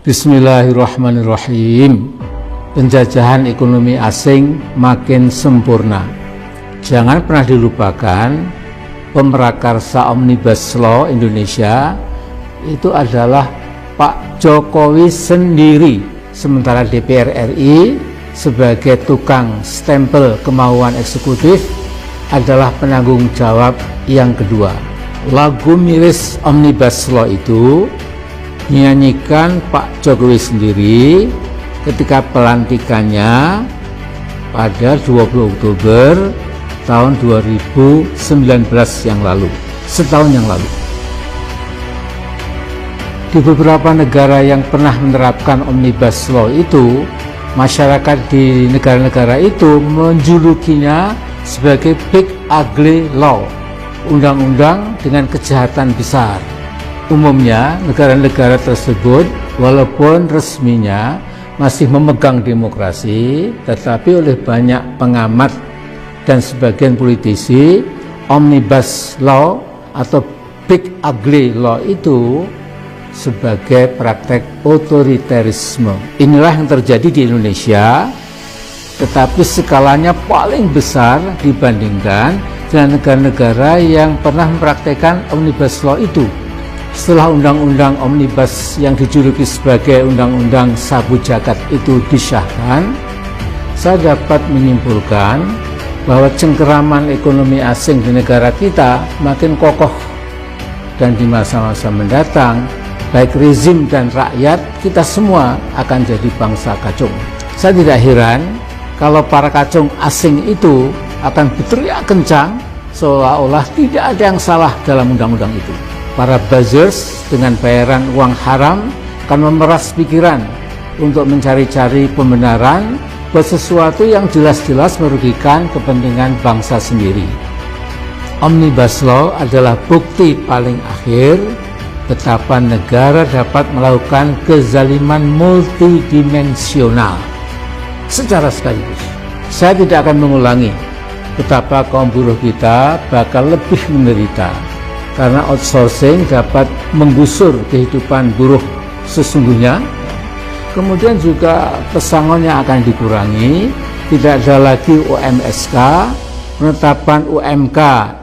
Bismillahirrahmanirrahim. Penjajahan ekonomi asing makin sempurna. Jangan pernah dilupakan, pemrakarsa Omnibus Law Indonesia itu adalah Pak Jokowi sendiri, sementara DPR RI sebagai tukang stempel kemauan eksekutif adalah penanggung jawab yang kedua. Lagu miris Omnibus Law itu dinyanyikan Pak Jokowi sendiri ketika pelantikannya pada 20 Oktober tahun 2019 yang lalu, setahun yang lalu. Di beberapa negara yang pernah menerapkan Omnibus Law itu, masyarakat di negara-negara itu menjulukinya sebagai Big Ugly Law, undang-undang dengan kejahatan besar. Umumnya negara-negara tersebut walaupun resminya masih memegang demokrasi, tetapi oleh banyak pengamat dan sebagian politisi, Omnibus Law atau Big Ugly Law itu sebagai praktek otoriterisme. Inilah yang terjadi di Indonesia, tetapi skalanya paling besar dibandingkan dengan negara-negara yang pernah mempraktekkan Omnibus Law itu. Setelah undang-undang Omnibus yang dijuluki sebagai undang-undang sabu jagat itu disahkan, saya dapat menyimpulkan bahwa cengkeraman ekonomi asing di negara kita makin kokoh, dan di masa-masa mendatang baik rezim dan rakyat kita semua akan jadi bangsa kacung. Saya tidak heran kalau para kacung asing itu akan berteriak kencang seolah-olah tidak ada yang salah dalam undang-undang itu. Para buzzers dengan bayaran uang haram akan memeras pikiran untuk mencari-cari pembenaran buat sesuatu yang jelas-jelas merugikan kepentingan bangsa sendiri. Omnibus Law adalah bukti paling akhir betapa negara dapat melakukan kezaliman multidimensional secara sekaligus. Saya tidak akan mengulangi betapa kaum buruh kita bakal lebih menderita karena outsourcing dapat menggusur kehidupan buruh sesungguhnya. Kemudian juga pesangonnya akan dikurangi, tidak ada lagi UMSK, penetapan UMK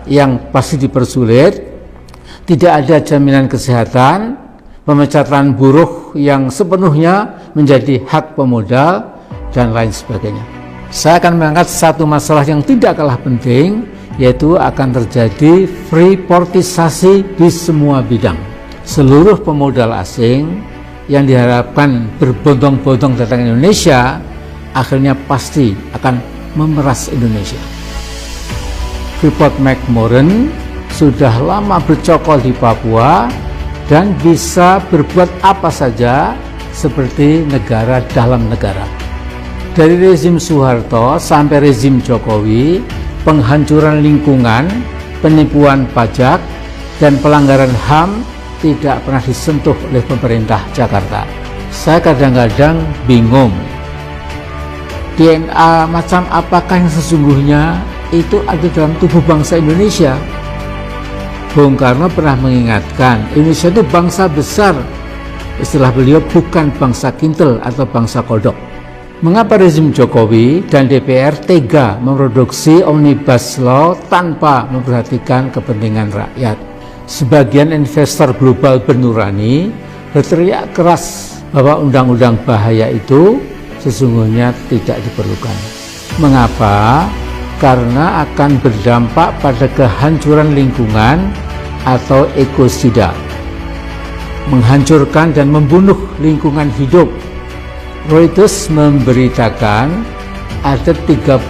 yang pasti dipersulit, tidak ada jaminan kesehatan, pemecatan buruh yang sepenuhnya menjadi hak pemodal, dan lain sebagainya. Saya akan mengangkat satu masalah yang tidak kalah penting, yaitu akan terjadi freeportisasi di semua bidang. Seluruh pemodal asing yang diharapkan berbondong-bondong datang ke Indonesia akhirnya pasti akan memeras Indonesia. Freeport-McMoran sudah lama bercokol di Papua dan bisa berbuat apa saja seperti negara dalam negara. Dari rezim Soeharto sampai rezim Jokowi, penghancuran lingkungan, penipuan pajak, dan pelanggaran HAM tidak pernah disentuh oleh pemerintah Jakarta. Saya kadang-kadang bingung, DNA macam apakah yang sesungguhnya itu ada dalam tubuh bangsa Indonesia? Bung Karno pernah mengingatkan, Indonesia itu bangsa besar. Istilah beliau bukan bangsa kintel atau bangsa kodok. Mengapa rezim Jokowi dan DPR tega memproduksi Omnibus Law tanpa memperhatikan kepentingan rakyat? Sebagian investor global bernurani berteriak keras bahwa undang-undang bahaya itu sesungguhnya tidak diperlukan. Mengapa? Karena akan berdampak pada kehancuran lingkungan atau ekosida, menghancurkan dan membunuh lingkungan hidup. Reuters memberitakan ada 35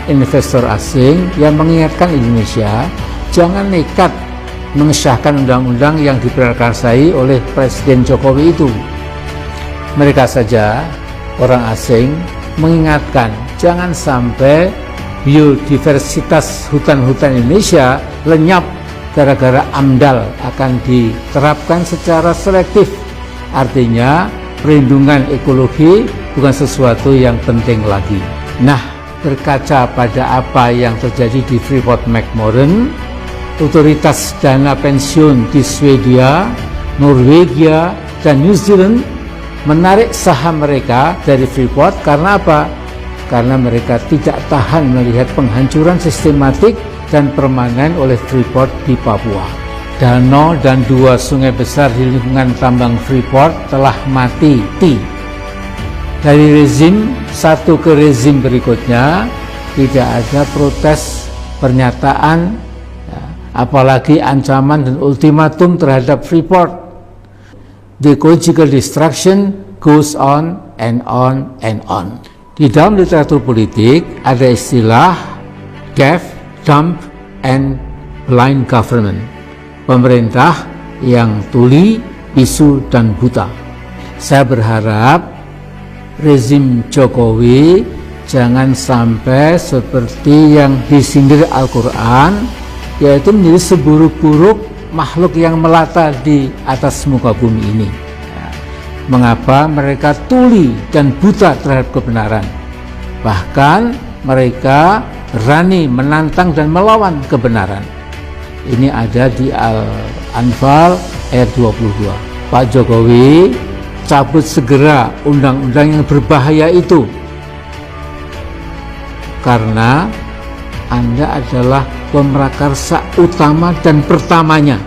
investor asing yang mengingatkan Indonesia jangan nekat mengesahkan undang-undang yang diprakarsai oleh Presiden Jokowi itu. Mereka saja, orang asing, mengingatkan jangan sampai biodiversitas hutan-hutan Indonesia lenyap gara-gara AMDAL akan diterapkan secara selektif. Artinya perlindungan ekologi bukan sesuatu yang penting lagi. Nah, berkaca pada apa yang terjadi di Freeport-McMoran, otoritas dana pensiun di Swedia, Norwegia, dan New Zealand menarik saham mereka dari Freeport. Karena apa? Karena mereka tidak tahan melihat penghancuran sistematik dan permanen oleh Freeport di Papua. Danau dan 2 sungai besar di lingkungan tambang Freeport telah mati. Dari rezim satu ke rezim berikutnya tidak ada protes, pernyataan, apalagi ancaman dan ultimatum terhadap Freeport. The ecological destruction goes on and on and on. Di dalam literatur politik ada istilah deaf, dumb, and blind government. Pemerintah yang tuli, bisu, dan buta. Saya berharap rezim Jokowi jangan sampai seperti yang disindir Al-Quran, yaitu menjadi seburuk-buruk makhluk yang melata di atas muka bumi ini. Mengapa mereka tuli dan buta terhadap kebenaran? Bahkan mereka berani menantang dan melawan kebenaran. Ini ada di Al-Anfal ayat 22. Pak Jokowi, cabut segera undang-undang yang berbahaya itu. Karena Anda adalah pemrakarsa utama dan pertamanya.